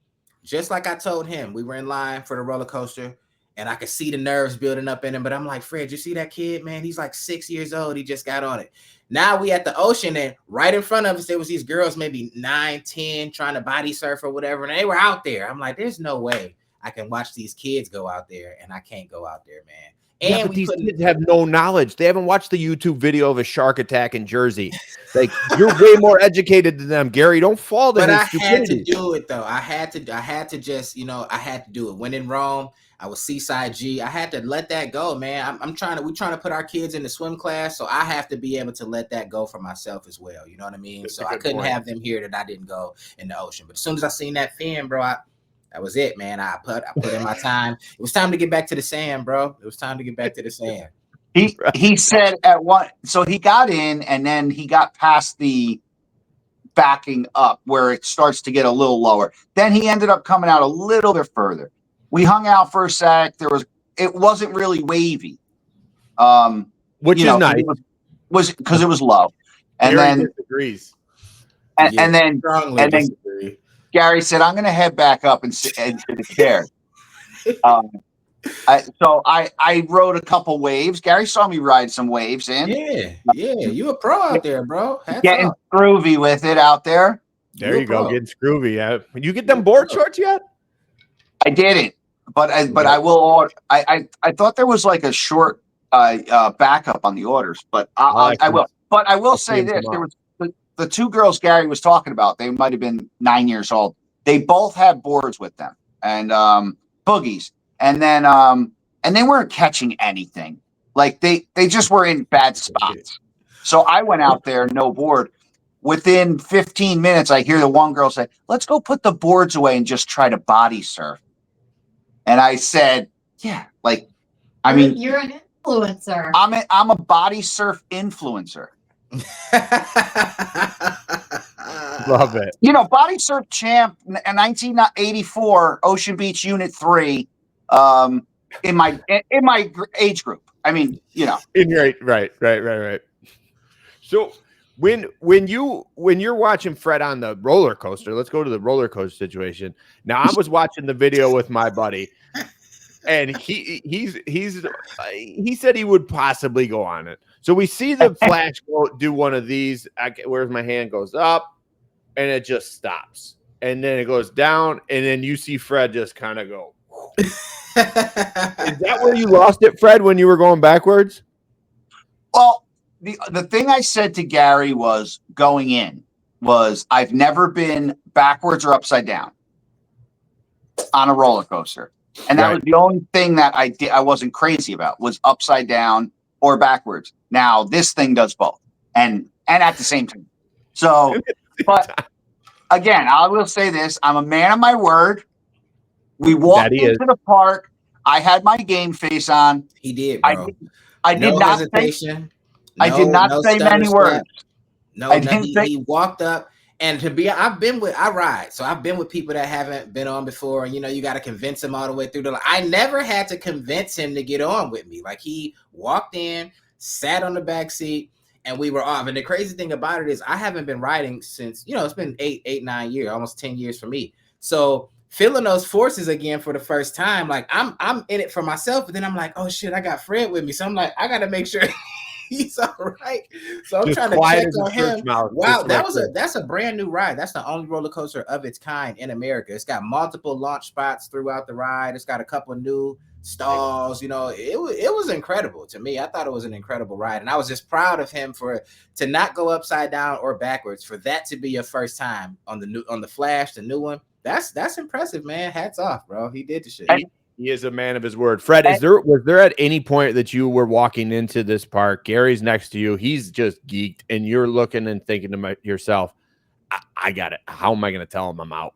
Just like I told him, we were in line for the roller coaster, and I could see the nerves building up in him. But I'm like, Fred, you see that kid, man? He's like 6 years old. He just got on it. Now we at the ocean, and right in front of us, there was these girls, maybe 9, 10, trying to body surf or whatever, and they were out there. I'm like, there's no way I can watch these kids go out there, and I can't go out there, man. And but these kids have no knowledge. They haven't watched the YouTube video of a shark attack in Jersey. Like, you're way more educated than them, Gary. Don't fall to his stupidity. Had to do it though. I had to just, I had to do it. When in Rome, I was Seaside G. I had to let that go, man. We're trying to put our kids in the swim class, so I have to be able to let that go for myself as well. You know what I mean? So I couldn't have them here that I didn't go in the ocean. But as soon as I seen that fin, bro, that was it, man. I put in my time. It was time to get back to the sand, bro. It was time to get back to the sand. He said at one, so he got in and then he got past the backing up where it starts to get a little lower. Then he ended up coming out a little bit further. We hung out for a sec. It wasn't really wavy, which is nice. Was because it was low, and Gary then disagrees. And then Gary said, "I'm going to head back up and sit into the chair." So I rode a couple waves. Gary saw me ride some waves in. Yeah, you a pro out there, bro. Getting groovy with it out there. There you go, getting scroovy. Yeah. Did you get them board shorts yet? I didn't, but I will order. I thought there was like a short backup on the orders, but I will. But I will say this: there was the two girls Gary was talking about. They might have been 9 years old. They both had boards with them and boogies. And then and they weren't catching anything. Like they just were in bad spots. So I went out there, no board. Within 15 minutes, I hear the one girl say, "Let's go put the boards away and just try to body surf." And I said, "Yeah, like, I mean, you're an influencer. I'm a body surf influencer." Love it. Body surf champ in 1984, Ocean Beach Unit 3. in my age group. I mean, In your right. So when you're watching Fred on the roller coaster, let's go to the roller coaster situation. Now I was watching the video with my buddy, and he said he would possibly go on it. So we see the Flash do one of these. Where's my hand goes up, and it just stops, and then it goes down, and then you see Fred just kind of go. Is that where you lost it, Fred, when you were going backwards? Well, the thing I said to Gary was going in was I've never been backwards or upside down on a roller coaster. And that was the only thing that I wasn't crazy about was upside down or backwards. Now this thing does both and at the same time. So, but again, I will say this. I'm a man of my word. We walked into the park. I had my game face on. He did, bro. I did not hesitation. I did not say many words. He walked up, and I ride, so I've been with people that haven't been on before, and you got to convince them all the way through I never had to convince him to get on with me. Like he walked in, sat on the back seat, and we were off. And the crazy thing about it is I haven't been riding since, it's been 9 years, almost 10 years for me. So feeling those forces again for the first time, like I'm in it for myself, but then I'm like, oh shit, I got Fred with me, so I'm like, I got to make sure he's all right. So I'm just trying to check on him. Wow, that's a brand new ride. That's the only roller coaster of its kind in America. It's got multiple launch spots throughout the ride. It's got a couple of new stalls. It was incredible to me. I thought it was an incredible ride, and I was just proud of him to not go upside down or backwards, for that to be your first time on the Flash, the new one. That's impressive, man. Hats off, bro. He did the shit. He is a man of his word. Fred, was there at any point that you were walking into this park, Gary's next to you, he's just geeked, and you're looking and thinking to yourself, I got it. How am I going to tell him I'm out?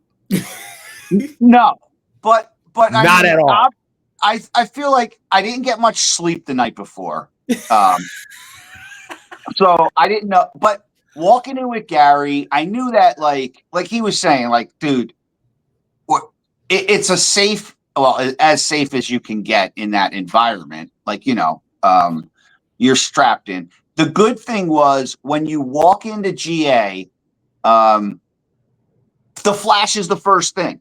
No, but not at all. I feel like I didn't get much sleep the night before. So I didn't know, but walking in with Gary, I knew that like he was saying, like, dude, it's a safe, as safe as you can get in that environment. Like, you're strapped in. The good thing was when you walk into GA, the Flash is the first thing.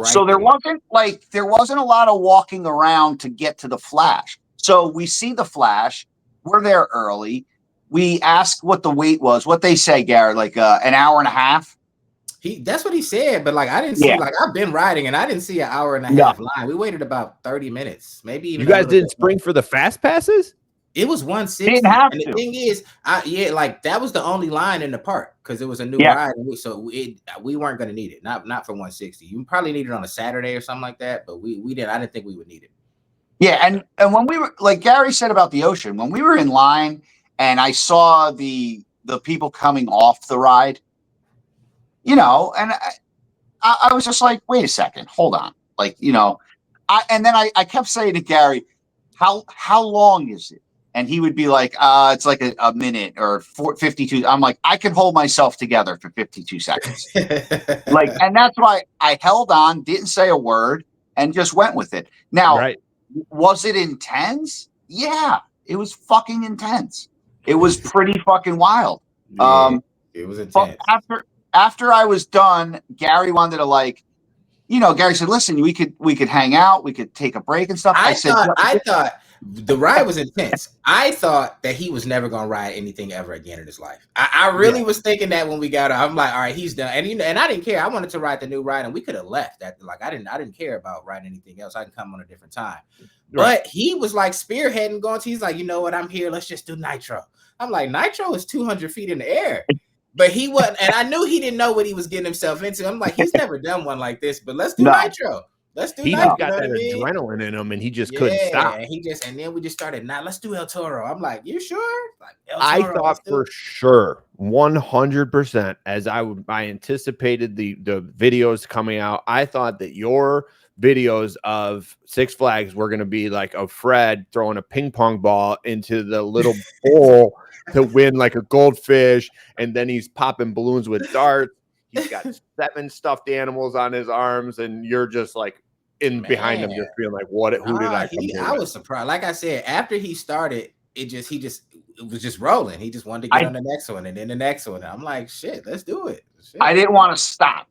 So there wasn't a lot of walking around to get to the Flash. So we see the Flash. We're there early. We ask what the wait was. What they say, Garrett, like an hour and a half. That's what he said, but like I didn't see, like I've been riding and I didn't see an hour and a half line. We waited about 30 minutes, maybe even. You guys didn't spring for the fast passes? It was 160. Didn't have and to. The thing is, like that was the only line in the park because it was a new ride, so we weren't going to need it. Not for 160. You probably need it on a Saturday or something like that, but we didn't. I didn't think we would need it. Yeah, and when we were, like Gary said about the ocean, when we were in line and I saw the people coming off the ride, and I was just like, wait a second, hold on. Like, and then I kept saying to Gary, how long is it? And he would be like, it's like a minute or 52. I'm like, I can hold myself together for 52 seconds. And that's why I held on, didn't say a word, and just went with it. Now, was it intense? Yeah, it was fucking intense. It was pretty fucking wild. Yeah, it was intense. But after I was done, Gary wanted to Gary said, listen, we could hang out, we could take a break and stuff. I thought the ride was intense. I thought that he was never going to ride anything ever again in his life. I really was thinking that when we got out. I'm like, all right, he's done. And I didn't care. I wanted to ride the new ride, and we could have left that. Like, I didn't care about riding anything else. I can come on a different time. Right. But he was like spearheading, he's like, you know what? I'm here. Let's just do Nitro. I'm like, Nitro is 200 feet in the air. But he wasn't, and I knew he didn't know what he was getting himself into. I'm like, he's never done one like this, but let's do Nitro. Let's do Nitro. He's got that adrenaline in him, and he just couldn't stop. And then we just started, let's do El Toro. I'm like, you sure? Like, I thought for sure, 100%, as I anticipated the videos coming out, I thought that your videos of Six Flags were going to be like a Fred throwing a ping pong ball into the little bowl to win like a goldfish, and then he's popping balloons with darts. He's got 7 stuffed animals on his arms, and you're just like behind him, just feeling like, who did I come here I with? was surprised. Like I said, after he started, it was just rolling. He just wanted to get on the next one and then the next one. I'm like, shit, let's do it. Shit. I didn't want to stop.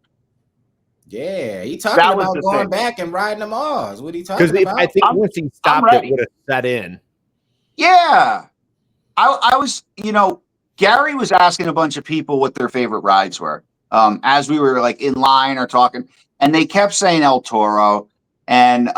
Yeah, he talking about going back and riding them all. What he talking about? I think once he stopped, it would have set in. Yeah. I was, Gary was asking a bunch of people what their favorite rides were as we were like in line or talking, and they kept saying El Toro. And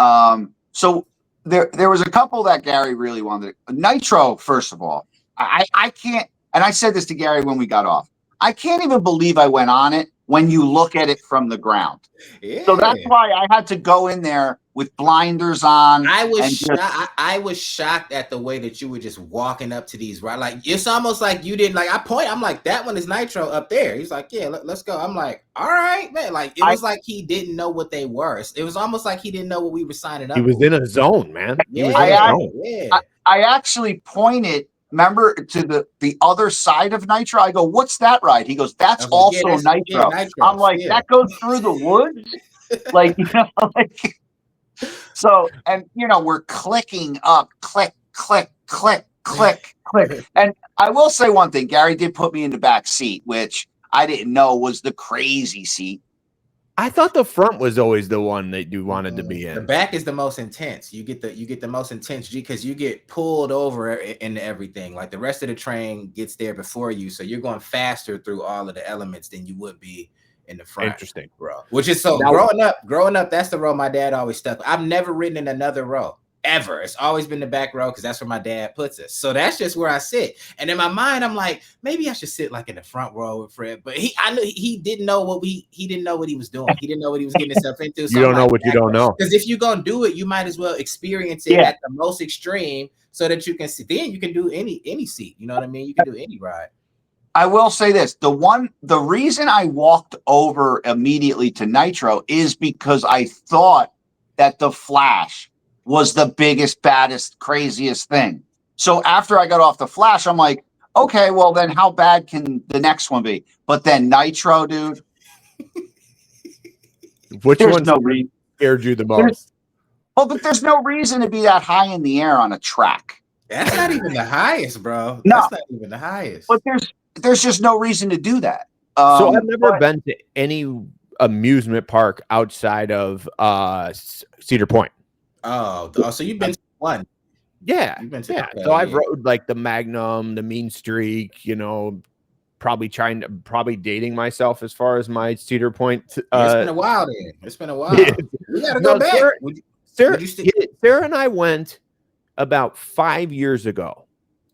so there was a couple that Gary really wanted. Nitro, first of all, I can't, and I said this to Gary when we got off, I can't even believe I went on it when you look at it from the ground. Yeah. So that's why I had to go in there with blinders on. I was shocked at the way that you were just walking up to these, right? Like, it's almost like you didn't, like, I'm like, that one is Nitro up there. He's like, yeah, let's go. I'm like, all right, man. Like, it was like he didn't know what they were. It was almost like he didn't know what we were signing up He was for. in a zone, man. I actually pointed, remember, to the other side of Nitro. I go, what's that ride? He goes, that's also Nitro. Yeah, Nitro. I'm like, that goes through the woods? Like, like, so, and, we're clicking up, click, click, click, click, click. And I will say one thing, Gary did put me in the back seat, which I didn't know was the crazy seat. I thought the front was always the one that you wanted to be in. The back is the most intense. You get the most intense because you get pulled over into everything. Like, the rest of the train gets there before you, so you're going faster through all of the elements than you would be in the front. Interesting, bro. Which is so growing up, that's the row my dad always stuck. I've never ridden in another row ever. It's always been the back row because that's where my dad puts us. So that's just where I sit. And in my mind, I'm like, maybe I should sit like in the front row with Fred. But I knew he didn't know what he didn't know what he was doing. He didn't know what he was getting himself into. So you don't know what you don't know. Because if you're gonna do it, you might as well experience it at the most extreme so that you can see. Then you can do any seat. You know what I mean? You can do any ride. I will say this. The reason I walked over immediately to Nitro is because I thought that the Flash was the biggest, baddest, craziest thing. So after I got off the Flash, I'm like, okay, well then how bad can the next one be? But then Nitro, dude. Which one scared you the most? But there's no reason to be that high in the air on a track. That's not even the highest, bro. That's not even the highest. But there's just no reason to do that. So I've never been to any amusement park outside of Cedar Point. Oh, so you've been to one. Yeah. So I've rode like the Magnum, the Mean Streak, probably dating myself as far as my Cedar Point. It's been a while then. It's been a while. We gotta go back. Sarah and I went about 5 years ago.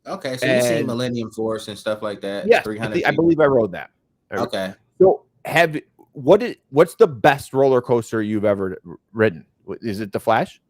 Okay, so you've seen Millennium Force and stuff like that. Yeah, I believe I rode that. Okay. So what's the best roller coaster you've ever ridden? Is it the Flash?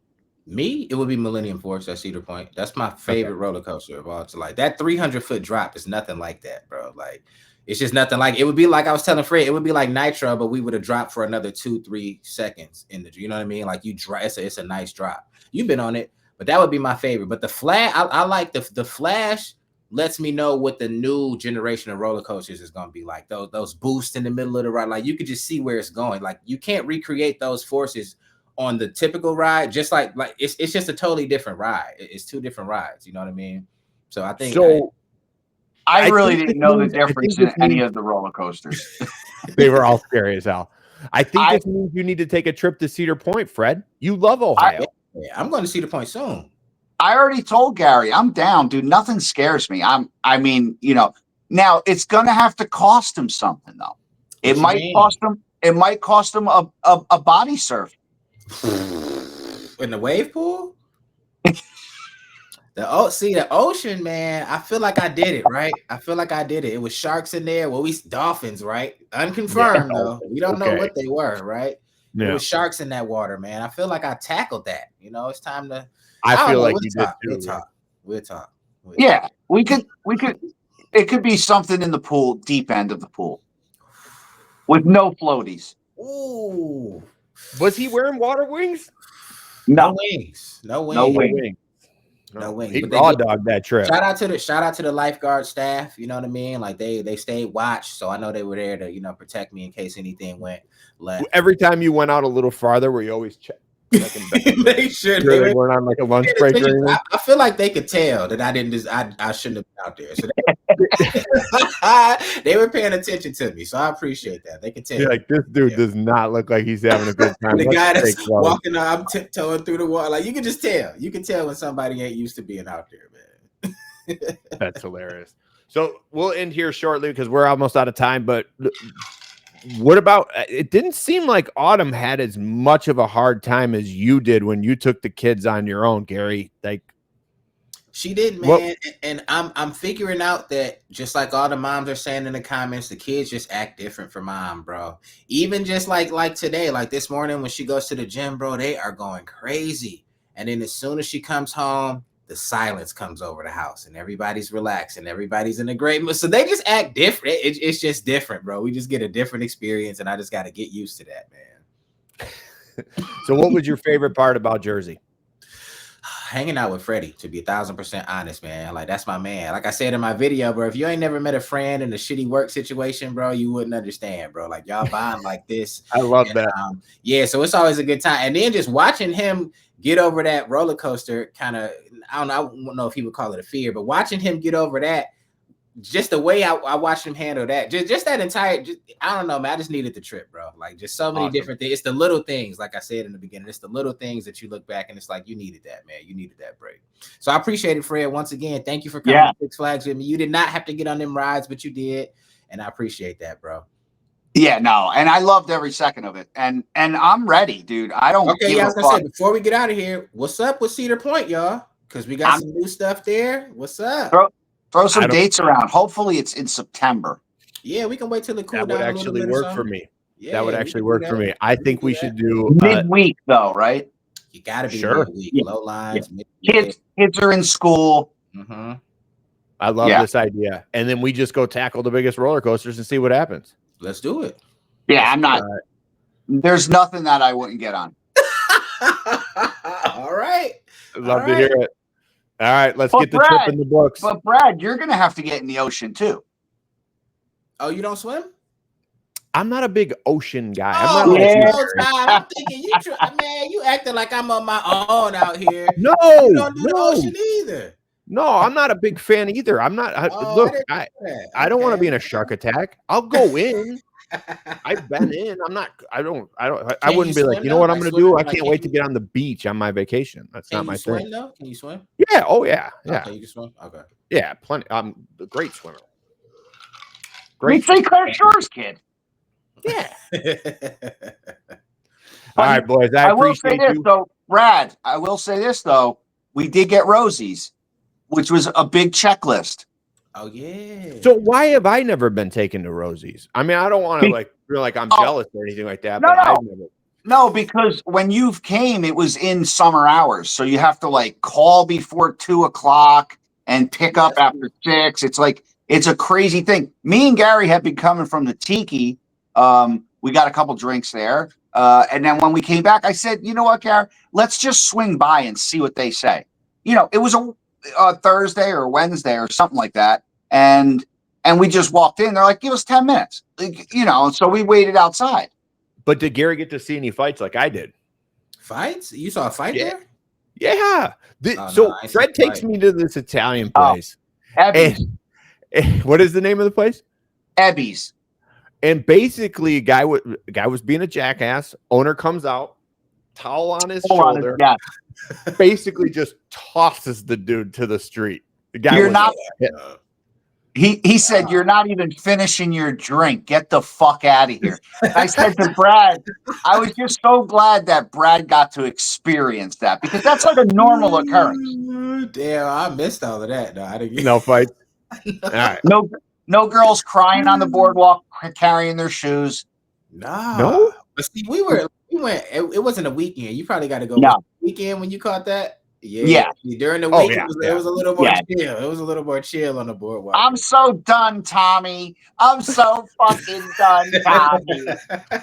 Me, it would be Millennium Force at Cedar Point. That's my favorite roller coaster of all. It's like that 300-foot drop is nothing like that, bro. Like, it's just nothing like it would be like I was telling Fred, it would be like Nitro, but we would have dropped for another 2-3 seconds in the, you know what I mean? Like you drop, it's a nice drop. You've been on it. But that would be my favorite. But the Flash, I like the Flash lets me know what the new generation of roller coasters is going to be like. Those boosts in the middle of the ride, like you could just see where it's going. Like you can't recreate those forces on the typical ride. Just like it's just a totally different ride. It's two different rides. You know what I mean? So I think. So I really didn't know the difference in any of the roller coasters. They were all scary as hell. I think this means you need to take a trip to Cedar Point, Fred. You love Ohio. I'm going to Cedar Point soon. I already told Gary, I'm down, dude. Nothing scares me. Now it's going to have to cost him something though. It might cost him a body surf. In the wave pool? The ocean, man. I feel like I did it, right? I feel like I did it. It was sharks in there. Well, dolphins, right? Unconfirmed though. We don't know what they were, right? Yeah. There was sharks in that water, man. I feel like I tackled that. It's time to. I feel like you did too. We'll talk. Yeah, we could. It could be something in the pool, deep end of the pool, with no floaties. Ooh, was he wearing water wings? No wings. No wings. He raw dogged that trip. Shout out to the lifeguard staff. You know what I mean? Like they stayed watch, so I know they were there to protect me in case anything went left. Every time you went out a little farther, were you always Make sure they weren't on like a lunch break or anything. I feel like they could tell that I didn't just I shouldn't have been out there. So they were paying attention to me. So I appreciate that. They could tell. You're like, this dude does not look like he's having a good time. The guy that's walking I'm tiptoeing through the wall. Like you can just tell. You can tell when somebody ain't used to being out there, man. That's hilarious. So we'll end here shortly because we're almost out of time. But what about, it didn't seem like Autumn had as much of a hard time as you did when you took the kids on your own, Gary. Like she did, man. And I'm figuring out that just like all the moms are saying in the comments, the kids just act different for mom, bro. Even just like today, like this morning when she goes to the gym, bro, they are going crazy. And then as soon as she comes home, the silence comes over the house and everybody's relaxed and everybody's in a great mood. So they just act different. It's just different, bro. We just get a different experience and I just got to get used to that, man. So what was your favorite part about Jersey? Hanging out with Freddie, to be 1,000% honest, man. Like, that's my man. Like I said in my video, bro, if you ain't never met a friend in a shitty work situation, bro, you wouldn't understand, bro. Like, y'all bond like this. I love that. Yeah, so it's always a good time. And then just watching him get over that roller coaster kind of, I don't know if he would call it a fear, but watching him get over that, just the way I watched him handle that, just that entire, I don't know, man. I just needed the trip, bro. Like, just so many different things. It's the little things, like I said in the beginning. It's the little things that you look back and it's like, you needed that, man. You needed that break. So I appreciate it, Fred. Once again, thank you for coming to Six Flags with me. You did not have to get on them rides, but you did, and I appreciate that, bro. Yeah, no, and I loved every second of it, and I'm ready, dude. I don't. Okay, yeah, I was gonna say before we get out of here, what's up with Cedar Point, y'all? Because we got some new stuff there. What's up? Throw some dates around. Hopefully, it's in September. Yeah, we can wait till the cool down. That would actually work for me. Yeah, that would actually work for me. I think we should do midweek, though, right? You got to be midweek. Yeah. Low lines. Yeah. Kids are in school. Mm-hmm. I love this idea, and then we just go tackle the biggest roller coasters and see what happens. Let's do it. Yeah, I'm not. There's nothing that I wouldn't get on. All right. Love to hear it. All right, let's get the trip in the books. But Brad, you're going to have to get in the ocean too. Oh, you don't swim? I'm not a big ocean guy. I'm thinking man, you acting like I'm on my own out here. No, you don't do the ocean either. No, I'm not a big fan either. I'm not. Look, I don't want to be in a shark attack. I'll go in. I've been in. I'm not. I wouldn't be like, you know what I'm going to do? I can't wait to get on the beach on my vacation. That's not my thing. Though? Can you swim? Yeah. Oh yeah. Yeah. Okay, you can swim. Okay. Yeah. Plenty. I'm a great swimmer. Great. St. Clair Shores kid. Yeah. All right, boys. I will say appreciate this, though, Brad. I will say this though. We did get Rosie's, which was a big checklist. Oh yeah. So why have I never been taken to Rosie's? I mean, I don't want to feel like I'm jealous or anything like that. No, because when you came, it was in summer hours, so you have to call before 2:00 and pick up after 6. It's a crazy thing. Me and Gary had been coming from the Tiki. We got a couple drinks there, and then when we came back, I said, "You know what, Gary? Let's just swing by and see what they say." It was a Thursday or Wednesday or something like that. And we just walked in. They're like, give us 10 minutes, so we waited outside. But did Gary get to see any fights like I did? Fights? You saw a fight there? Yeah. Fred takes me to this Italian place. Ebby's. And what is the name of the place? Ebby's. And basically, a guy was being a jackass. Owner comes out, towel on his shoulder. Basically just tosses the dude to the street. The guy He said, "You're not even finishing your drink. Get the fuck out of here." I said to Brad, I was just so glad that Brad got to experience that, because that's like a normal occurrence. Damn, I missed all of that. No, I didn't get no fight. All right. No girls crying on the boardwalk carrying their shoes. No. But see, we went. It wasn't a weekend. You probably got to go weekend when you caught that. Yeah. During the week, it was a little more chill. It was a little more chill on the boardwalk. I'm so done, Tommy. I'm so fucking done, Tommy.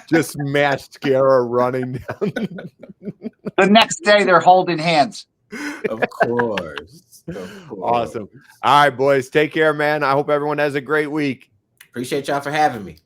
Just mascara running down. The next day, they're holding hands. Of course. Awesome. All right, boys. Take care, man. I hope everyone has a great week. Appreciate y'all for having me.